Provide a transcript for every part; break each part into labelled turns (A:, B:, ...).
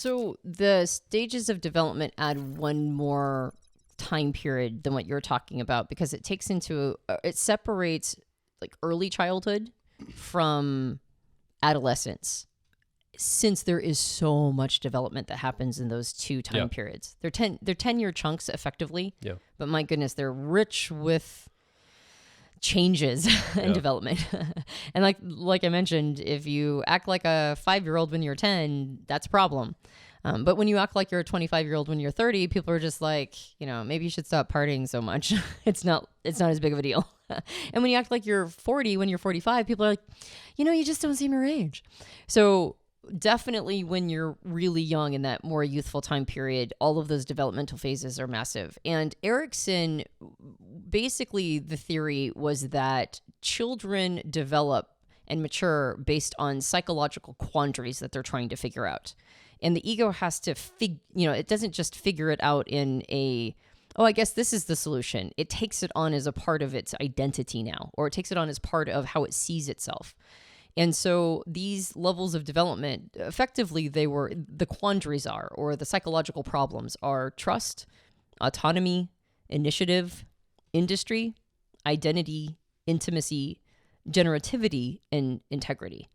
A: So the stages of development add one more time period than what you're talking about, because it takes into, it separates like early childhood from adolescence, since there is so much development that happens in those two time periods. They're 10-year chunks effectively, but my goodness, they're rich with changes and development. And like I mentioned, if you act like a 5-year-old when you're 10, that's a problem. But when you act like you're a 25-year-old when you're 30, people are just like, maybe you should stop partying so much. It's not as big of a deal. And when you act like you're 40 when you're 45, people are like, you just don't seem your age. So definitely when you're really young in that more youthful time period, all of those developmental phases are massive. And Erickson, basically the theory was that children develop and mature based on psychological quandaries that they're trying to figure out. And the ego has to it doesn't just figure it out in I guess this is the solution. It takes it on as a part of its identity now, or it takes it on as part of how it sees itself. And so these levels of development, effectively, the quandaries or the psychological problems are trust, autonomy, initiative, industry, identity, intimacy, generativity, and integrity.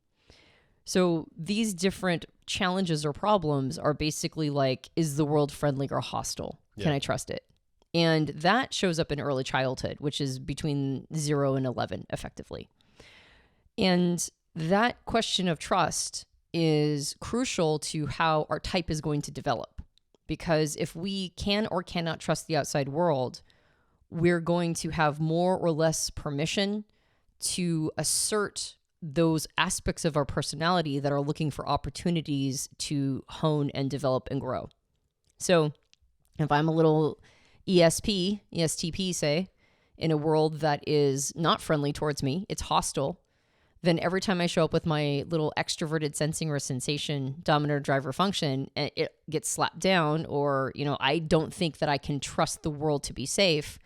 A: So these different challenges or problems are basically like, is the world friendly or hostile? Can I trust it? And that shows up in early childhood, which is between 0 and 11, effectively. And that question of trust is crucial to how our type is going to develop. Because if we can or cannot trust the outside world, we're going to have more or less permission to assert those aspects of our personality that are looking for opportunities to hone and develop and grow. So if I'm a little ESTP, say, in a world that is not friendly towards me, it's hostile, then every time I show up with my little extroverted sensing or sensation dominant driver function, it gets slapped down, or, I don't think that I can trust the world to be safe,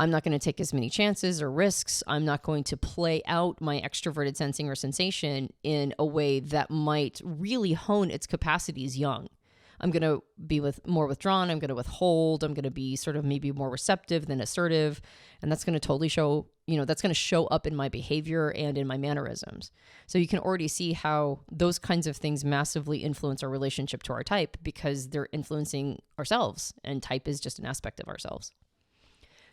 A: I'm not going to take as many chances or risks. I'm not going to play out my extroverted sensing or sensation in a way that might really hone its capacities young. I'm going to be more withdrawn. I'm going to withhold. I'm going to be sort of maybe more receptive than assertive. And that's going to totally show, that's going to show up in my behavior and in my mannerisms. So you can already see how those kinds of things massively influence our relationship to our type, because they're influencing ourselves, and type is just an aspect of ourselves.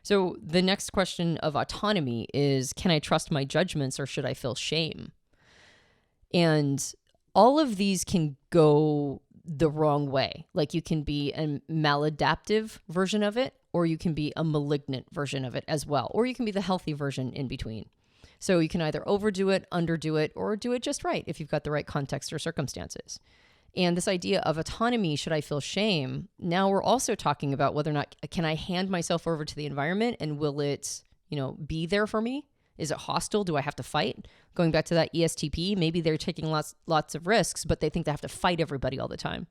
A: So the next question of autonomy is, can I trust my judgments, or should I feel shame? And all of these can go the wrong way. Like, you can be a maladaptive version of it, or you can be a malignant version of it as well, or you can be the healthy version in between. So you can either overdo it, underdo it, or do it just right if you've got the right context or circumstances. And this idea of autonomy, should I feel shame? Now we're also talking about whether or not, can I hand myself over to the environment, and will it, be there for me? Is it hostile? Do I have to fight? Going back to that ESTP, maybe they're taking lots of risks, but they think they have to fight everybody all the time.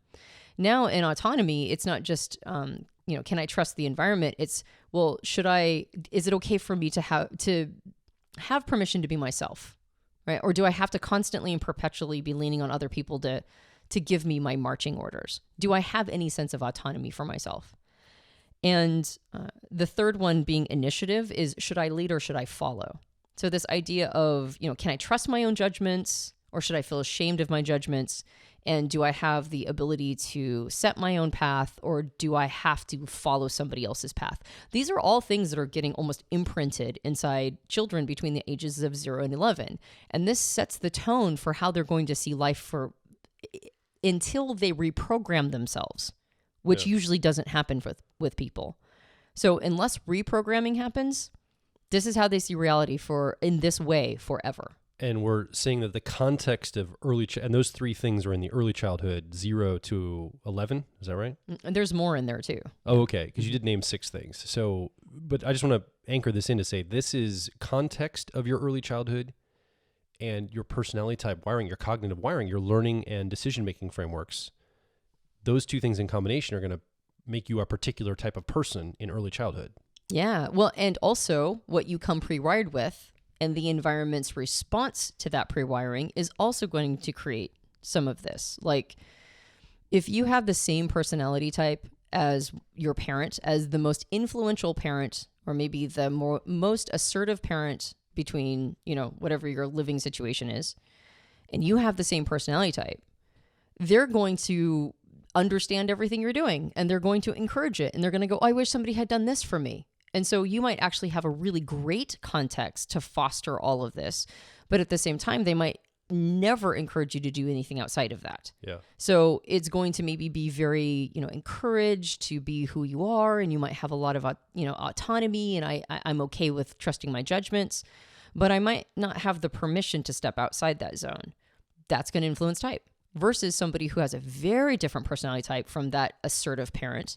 A: Now in autonomy, it's not just, can I trust the environment? It's, well, is it okay for me to have permission to be myself, right? Or do I have to constantly and perpetually be leaning on other people to give me my marching orders? Do I have any sense of autonomy for myself? And the third one being initiative is, should I lead or should I follow? So this idea of, can I trust my own judgments, or should I feel ashamed of my judgments? And do I have the ability to set my own path, or do I have to follow somebody else's path? These are all things that are getting almost imprinted inside children between the ages of 0 and 11. And this sets the tone for how they're going to see life until they reprogram themselves, which usually doesn't happen with people. So unless reprogramming happens, this is how they see reality in this way forever.
B: And we're saying that the context of and those three things are in the early childhood, 0 to 11. Is that right?
A: And there's more in there too.
B: Oh, okay. Because you did name 6 things. So, but I just want to anchor this in to say this is context of your early childhood and your personality type wiring, your cognitive wiring, your learning and decision-making frameworks. Those two things in combination are going to make you a particular type of person in early childhood.
A: Yeah. Well, and also what you come pre-wired with, and the environment's response to that pre-wiring is also going to create some of this. Like, If you have the same personality type as your parent, as the most influential parent, or maybe the most assertive parent between, whatever your living situation is, and you have the same personality type, they're going to understand everything you're doing and they're going to encourage it. And they're going to go, I wish somebody had done this for me. And so you might actually have a really great context to foster all of this. But at the same time, they might never encourage you to do anything outside of that.
B: Yeah.
A: So it's going to maybe be very, encouraged to be who you are. And you might have a lot of, autonomy. And I'm okay with trusting my judgments. But I might not have the permission to step outside that zone. That's going to influence type. Versus somebody who has a very different personality type from that assertive parent.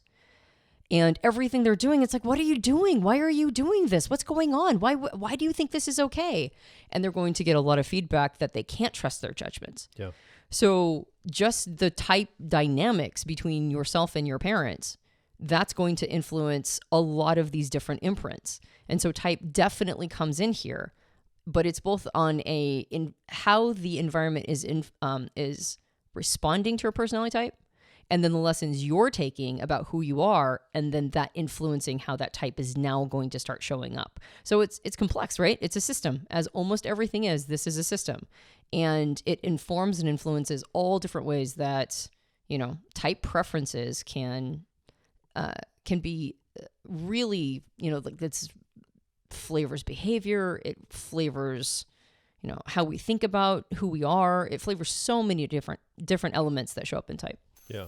A: And everything they're doing, it's like, what are you doing? Why are you doing this? What's going on? Why do you think this is okay? And they're going to get a lot of feedback that they can't trust their judgments.
B: Yeah.
A: So just the type dynamics between yourself and your parents, that's going to influence a lot of these different imprints. And so type definitely comes in here, but it's both on in how the environment is responding to your personality type, and then the lessons you're taking about who you are, and then that influencing how that type is now going to start showing up. So it's complex, right? It's a system, as almost everything is. This is a system, and it informs and influences all different ways that, type preferences can be really, like this flavors behavior. It flavors how we think about who we are. It flavors so many different elements that show up in type.
B: Yeah.